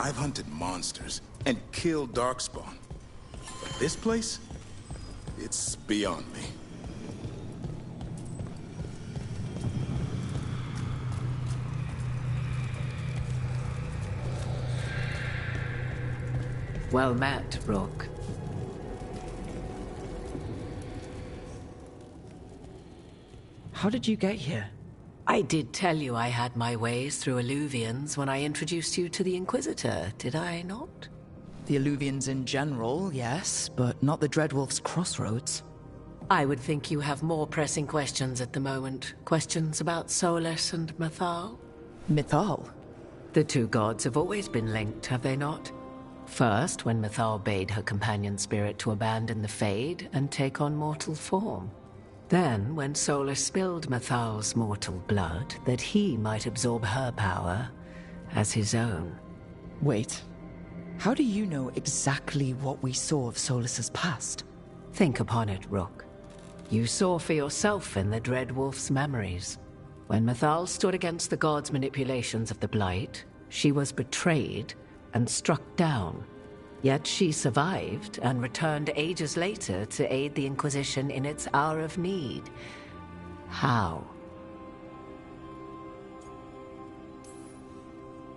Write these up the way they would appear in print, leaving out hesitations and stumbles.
I've hunted monsters and killed Darkspawn. But this place? It's beyond me. Well met, Rook. How did you get here? I did tell you I had my ways through Illuvians when I introduced you to the Inquisitor, did I not? The Illuvians in general, yes, but not the Dreadwolf's crossroads. I would think you have more pressing questions at the moment. Questions about Solas and Mythal? Mythal? The two gods have always been linked, have they not? First, when Mythal bade her companion spirit to abandon the Fade and take on mortal form. Then, when Solas spilled Mythal's mortal blood, that he might absorb her power as his own. Wait, how do you know exactly what we saw of Solas's past? Think upon it, Rook. You saw for yourself in the Dreadwolf's memories. When Mythal stood against the gods' manipulations of the Blight, she was betrayed and struck down. Yet she survived and returned ages later to aid the Inquisition in its hour of need. How?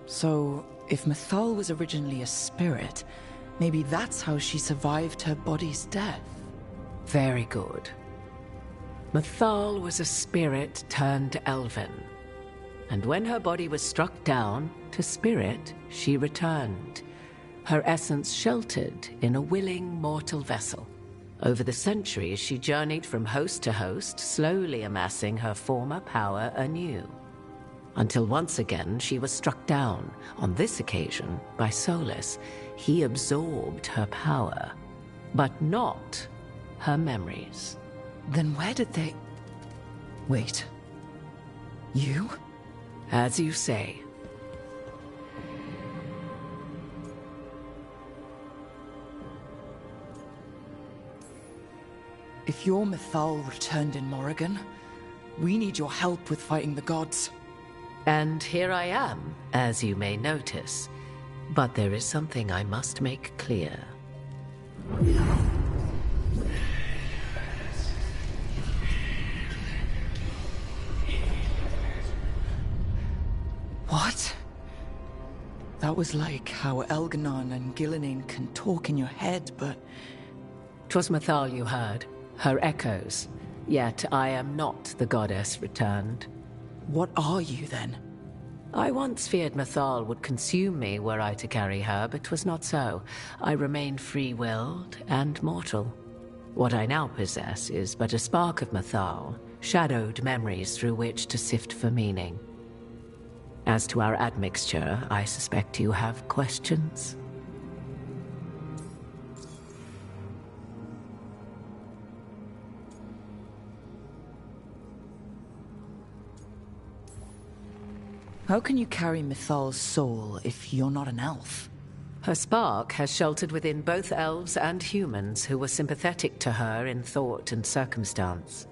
So, if Mythal was originally a spirit, maybe that's how she survived her body's death. Very good. Mythal was a spirit turned elven. And when her body was struck down, to spirit she returned. Her essence sheltered in a willing mortal vessel. Over the centuries, she journeyed from host to host, slowly amassing her former power anew. Until once again, she was struck down, on this occasion, by Solas. He absorbed her power, but not her memories. Then where did they... Wait. You? As you say. If your Mythal returned in Morrigan, we need your help with fighting the gods. And here I am, as you may notice. But there is something I must make clear. What? That was like how Elganon and Gillinan can talk in your head, but... 'Twas Mythal you heard, her echoes. Yet I am not the goddess returned. What are you, then? I once feared Mythal would consume me were I to carry her, but 'twas not so. I remain free-willed and mortal. What I now possess is but a spark of Mythal, shadowed memories through which to sift for meaning. As to our admixture, I suspect you have questions. How can you carry Mythal's soul if you're not an elf? Her spark has sheltered within both elves and humans who were sympathetic to her in thought and circumstance.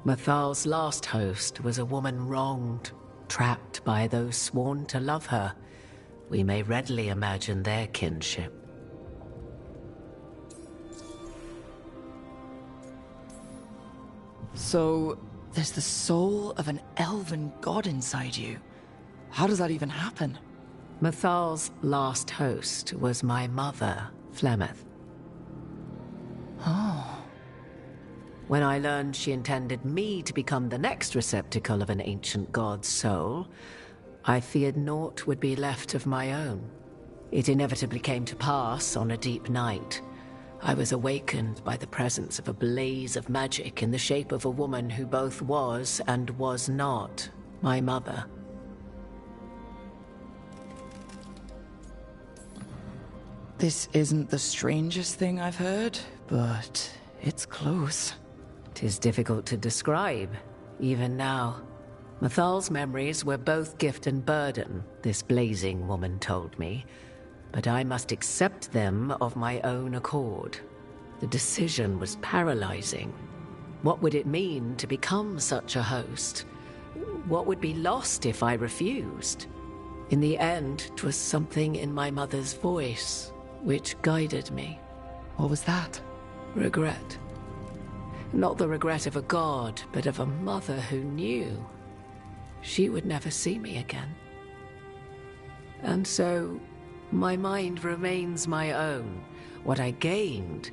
Mythal's last host was a woman wronged, trapped by those sworn to love her. We may readily imagine their kinship. So, there's the soul of an elven god inside you. How does that even happen? Mythal's last host was my mother, Flemeth. Oh. When I learned she intended me to become the next receptacle of an ancient god's soul, I feared naught would be left of my own. It inevitably came to pass on a deep night. I was awakened by the presence of a blaze of magic in the shape of a woman who both was and was not my mother. This isn't the strangest thing I've heard, but it's close. 'Tis difficult to describe, even now. Mythal's memories were both gift and burden, this blazing woman told me, but I must accept them of my own accord. The decision was paralyzing. What would it mean to become such a host? What would be lost if I refused? In the end, 'twas something in my mother's voice which guided me. What was that? Regret. Not the regret of a god, but of a mother who knew she would never see me again. And so, my mind remains my own. What I gained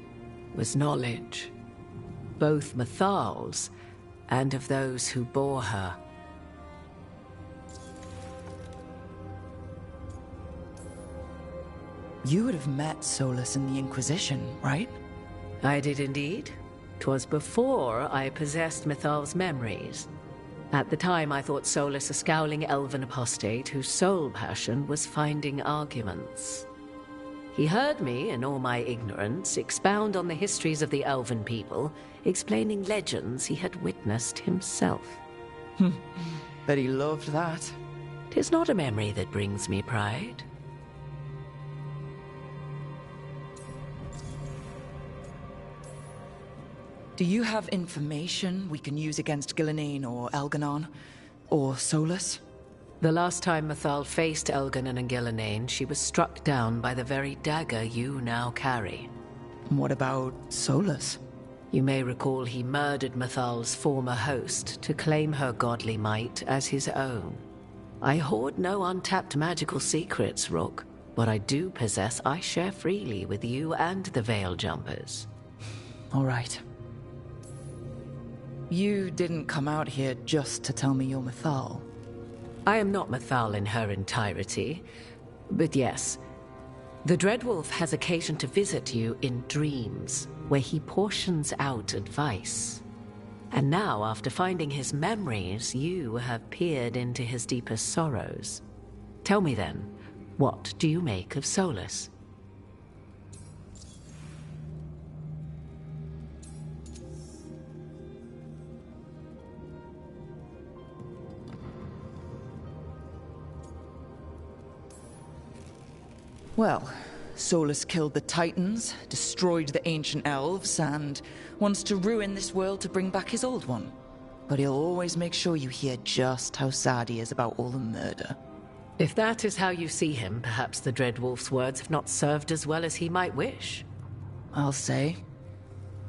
was knowledge, both Mathal's and of those who bore her. You would have met Solas in the Inquisition, right? I did indeed. 'Twas before I possessed Mathal's memories. At the time, I thought Solas a scowling elven apostate whose sole passion was finding arguments. He heard me, in all my ignorance, expound on the histories of the elven people, explaining legends he had witnessed himself. Bet he loved that. 'Tis not a memory that brings me pride. Do you have information we can use against Gillenane or Elganon? Or Solas? The last time Mathal faced Elganon and Gillenane, she was struck down by the very dagger you now carry. And what about Solas? You may recall he murdered Mathal's former host to claim her godly might as his own. I hoard no untapped magical secrets, Rook. What I do possess, I share freely with you and the Veil Jumpers. All right. You didn't come out here just to tell me you're Mathal. I am not Mathal in her entirety, but yes, the Dreadwolf has occasion to visit you in dreams, where he portions out advice. And now, after finding his memories, you have peered into his deepest sorrows. Tell me then, what do you make of Solas? Well, Solas killed the Titans, destroyed the ancient elves, and wants to ruin this world to bring back his old one. But he'll always make sure you hear just how sad he is about all the murder. If that is how you see him, perhaps the Dreadwolf's words have not served as well as he might wish. I'll say.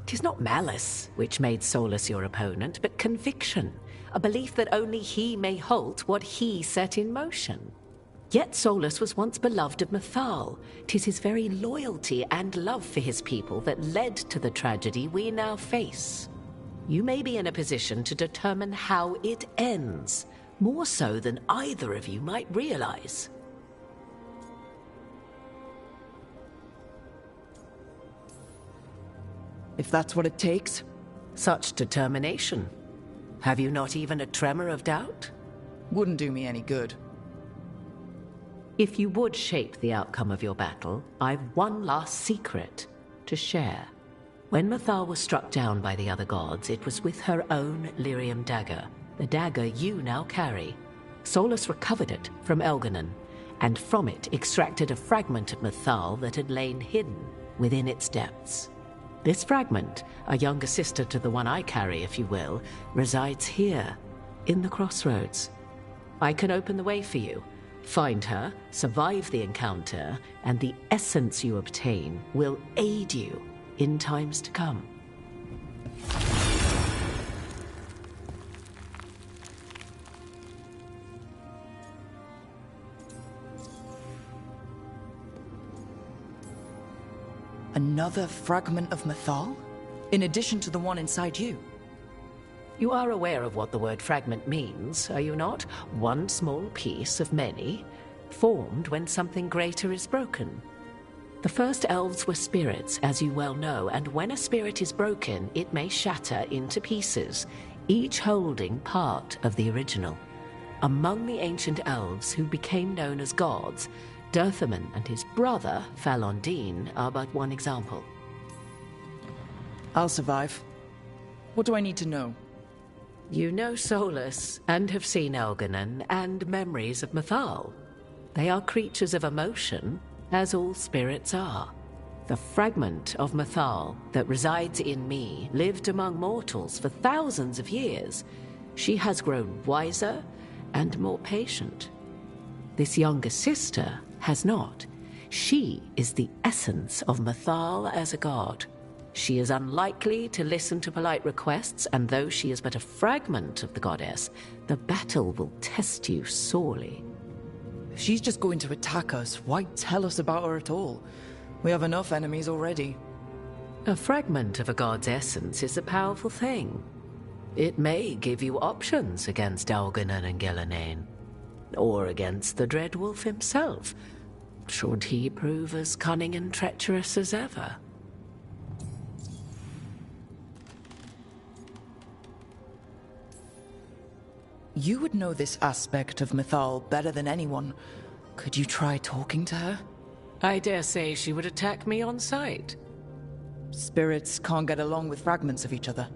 'Tis not malice which made Solas your opponent, but conviction, a belief that only he may halt what he set in motion. Yet Solas was once beloved of Mathal. 'Tis his very loyalty and love for his people that led to the tragedy we now face. You may be in a position to determine how it ends, more so than either of you might realize. If that's what it takes. Such determination. Have you not even a tremor of doubt? Wouldn't do me any good. If you would shape the outcome of your battle, I've one last secret to share. When Mathal was struck down by the other gods, it was with her own lyrium dagger, the dagger you now carry. Solas recovered it from Elganon, and from it extracted a fragment of Mathal that had lain hidden within its depths. This fragment, a younger sister to the one I carry, if you will, resides here, in the crossroads. I can open the way for you. Find her, survive the encounter, and the essence you obtain will aid you in times to come. Another fragment of Mathal? In addition to the one inside you? You are aware of what the word fragment means, are you not? One small piece of many, formed when something greater is broken. The first elves were spirits, as you well know, and when a spirit is broken, it may shatter into pieces, each holding part of the original. Among the ancient elves who became known as gods, Dirthaman and his brother, Falondine, are but one example. I'll survive. What do I need to know? You know Solas, and have seen Elganon, and memories of Mathal. They are creatures of emotion, as all spirits are. The fragment of Mathal that resides in me lived among mortals for thousands of years. She has grown wiser and more patient. This younger sister has not. She is the essence of Mythal as a god. She is unlikely to listen to polite requests, and though she is but a fragment of the goddess, the battle will test you sorely. If she's just going to attack us, why tell us about her at all? We have enough enemies already. A fragment of a god's essence is a powerful thing. It may give you options against Elganon and Gillenane, or against the Dread Wolf himself, should he prove as cunning and treacherous as ever. You would know this aspect of Mythal better than anyone. Could you try talking to her? I dare say she would attack me on sight. Spirits can't get along with fragments of each other.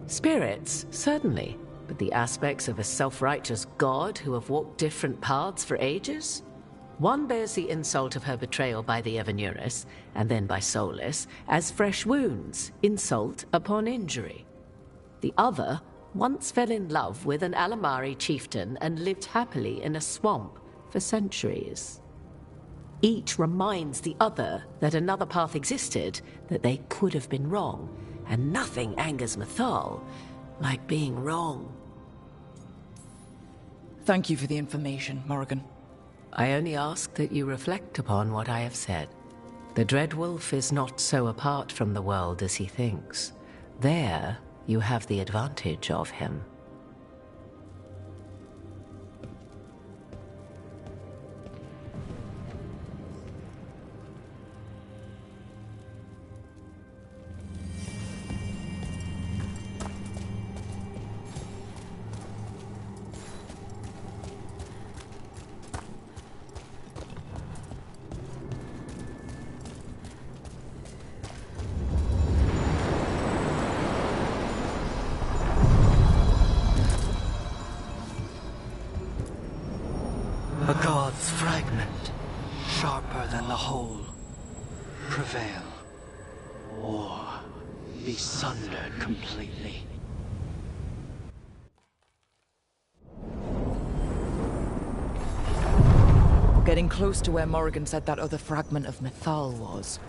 Spirits, certainly, but the aspects of a self-righteous god who have walked different paths for ages? One bears the insult of her betrayal by the Evanurus, and then by Solas, as fresh wounds, insult upon injury. The other once fell in love with an Alamari chieftain and lived happily in a swamp for centuries. Each reminds the other that another path existed, that they could have been wrong, and nothing angers Mythal like being wrong. Thank you for the information, Morrigan. I only ask that you reflect upon what I have said. The Dread Wolf is not so apart from the world as he thinks. There, you have the advantage of him. A god's fragment, sharper than the whole. Prevail, or be sundered completely. We're getting close to where Morrigan said that other fragment of Mythal was.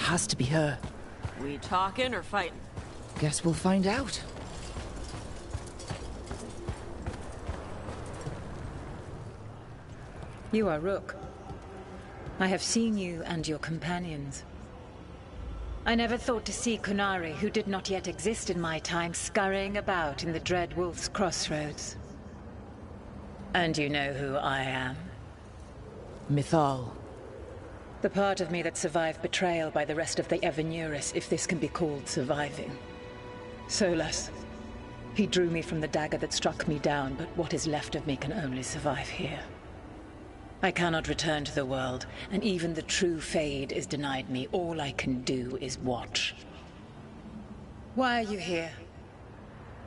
Has to be her. We talking or fighting? Guess we'll find out. You are Rook. I have seen you and your companions. I never thought to see Kunari, who did not yet exist in my time, scurrying about in the Dread Wolf's crossroads. And you know who I am? Mythal. The part of me that survived betrayal by the rest of the Evanurus, if this can be called surviving. Solas. He drew me from the dagger that struck me down, but what is left of me can only survive here. I cannot return to the world, and even the true Fade is denied me. All I can do is watch. Why are you here?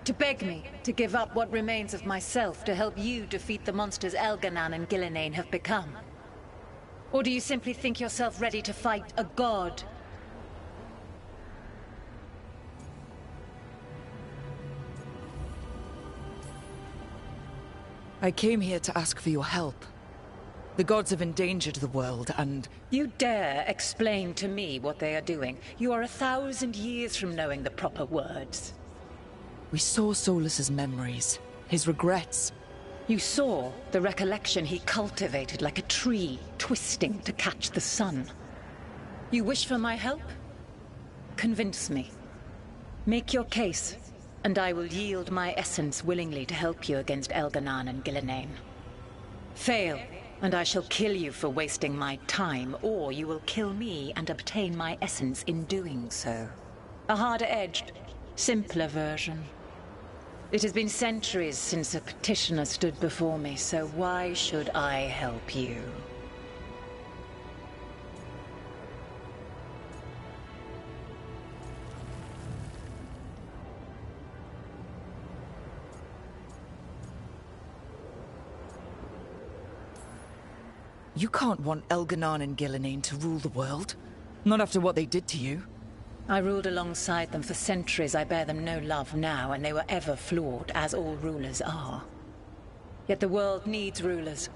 To beg me to give up what remains of myself to help you defeat the monsters Elganon and Gillenane have become? Or do you simply think yourself ready to fight a god? I came here to ask for your help. The gods have endangered the world, and... You dare explain to me what they are doing? You are 1,000 years from knowing the proper words. We saw Solas's memories, his regrets. You saw the recollection he cultivated like a tree, twisting to catch the sun. You wish for my help? Convince me. Make your case, and I will yield my essence willingly to help you against Elganon and Gillenane. Fail, and I shall kill you for wasting my time, or you will kill me and obtain my essence in doing so. A harder-edged, simpler version. It has been centuries since a petitioner stood before me, so why should I help you? You can't want Elganon and Gillenane to rule the world. Not after what they did to you. I ruled alongside them for centuries. I bear them no love now, and they were ever flawed, as all rulers are. Yet the world needs rulers.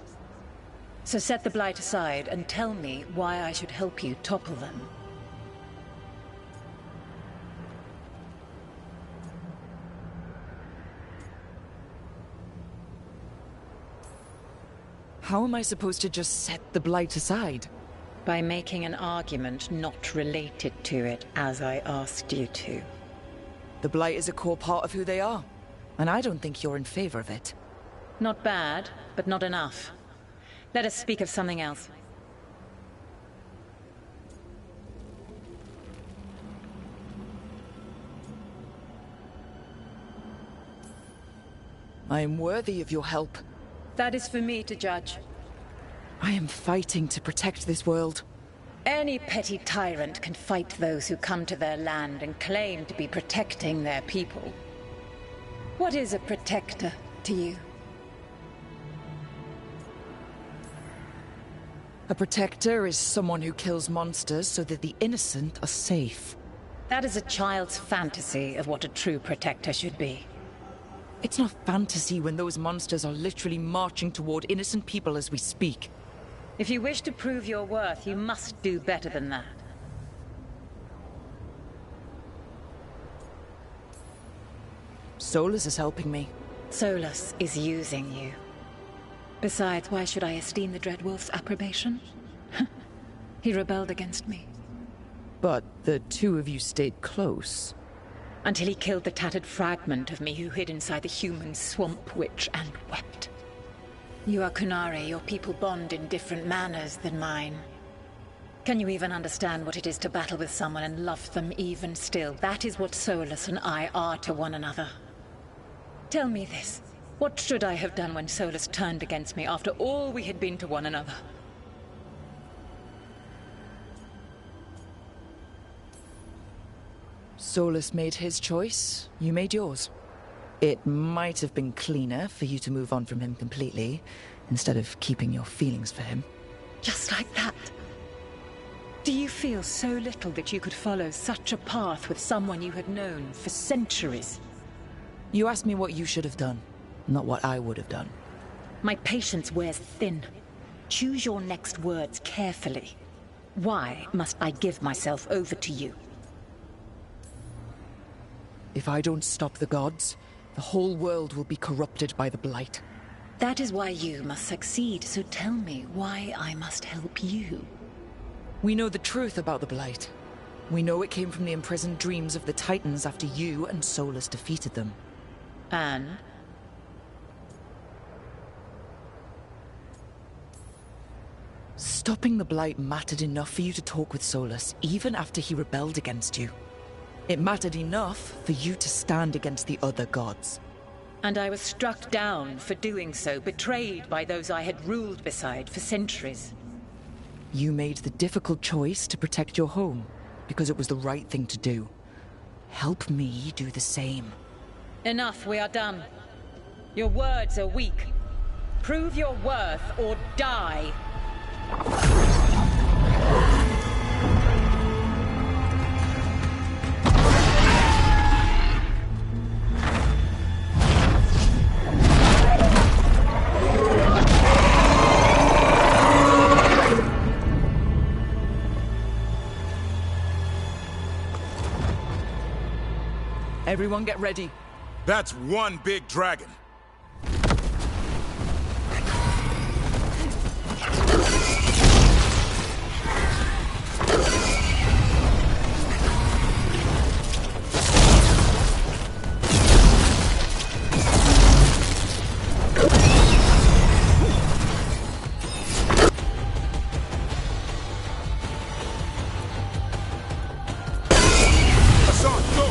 So set the Blight aside and tell me why I should help you topple them. How am I supposed to just set the Blight aside? By making an argument not related to it, as I asked you to. The Blight is a core part of who they are, and I don't think you're in favor of it. Not bad, but not enough. Let us speak of something else. I am worthy of your help. That is for me to judge. I am fighting to protect this world. Any petty tyrant can fight those who come to their land and claim to be protecting their people. What is a protector to you? A protector is someone who kills monsters so that the innocent are safe. That is a child's fantasy of what a true protector should be. It's not fantasy when those monsters are literally marching toward innocent people as we speak. If you wish to prove your worth, you must do better than that. Solas is helping me. Solas is using you. Besides, why should I esteem the Dreadwolf's approbation? He rebelled against me. But the two of you stayed close. Until he killed the tattered fragment of me who hid inside the human swamp witch and wept. You are Kunari, your people bond in different manners than mine. Can you even understand what it is to battle with someone and love them even still? That is what Solas and I are to one another. Tell me this. What should I have done when Solas turned against me after all we had been to one another? Solas made his choice, you made yours. It might have been cleaner for you to move on from him completely, instead of keeping your feelings for him. Just like that? Do you feel so little that you could follow such a path with someone you had known for centuries? You asked me what you should have done, not what I would have done. My patience wears thin. Choose your next words carefully. Why must I give myself over to you? If I don't stop the gods, the whole world will be corrupted by the Blight. That is why you must succeed, so tell me why I must help you. We know the truth about the Blight. We know it came from the imprisoned dreams of the Titans after you and Solas defeated them. And? Stopping the Blight mattered enough for you to talk with Solas, even after he rebelled against you. It mattered enough for you to stand against the other gods. And I was struck down for doing so, betrayed by those I had ruled beside for centuries. You made the difficult choice to protect your home, because it was the right thing to do. Help me do the same. Enough, we are done. Your words are weak. Prove your worth or die. Everyone get ready. That's one big dragon. Hassan, go!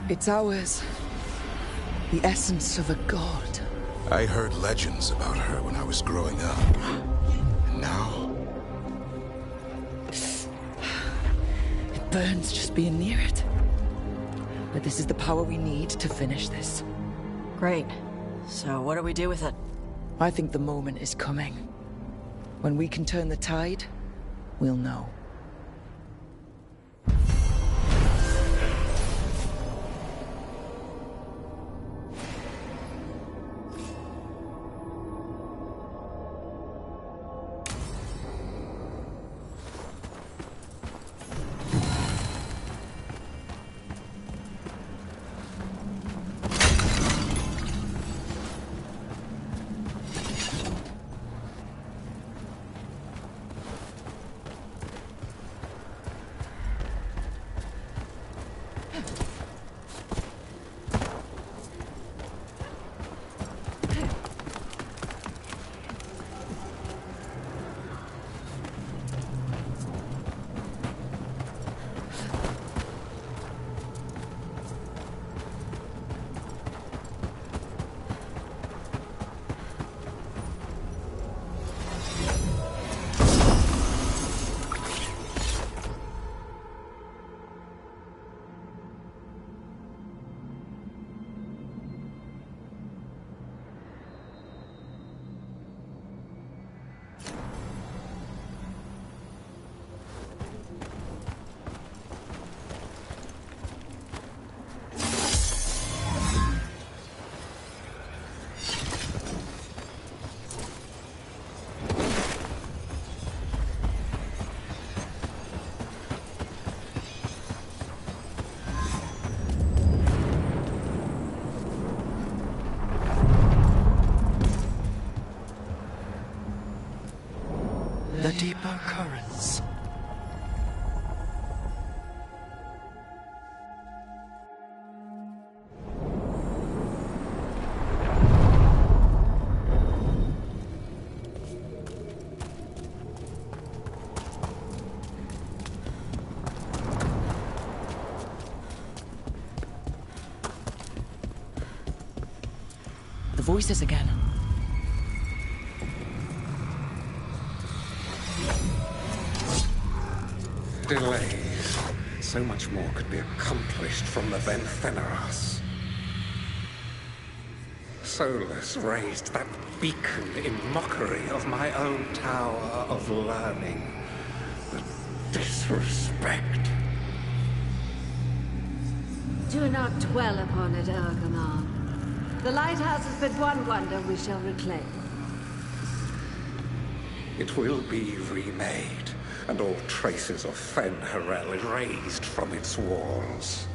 It's ours. The essence of a god. I heard legends about her when I was growing up. And now? It burns just being near it. But this is the power we need to finish this. Great. So what do we do with it? I think the moment is coming. When we can turn the tide, we'll know. The deeper currents. The voices again. Delays. So much more could be accomplished from the then Feneras. Solas raised that beacon in mockery of my own tower of learning. The disrespect. Do not dwell upon it, Ergamar. The lighthouse is but one wonder we shall reclaim. It will be remade, and all traces of Fen'Harel erased from its walls.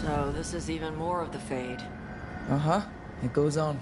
So this is even more of the Fade. Uh-huh. It goes on.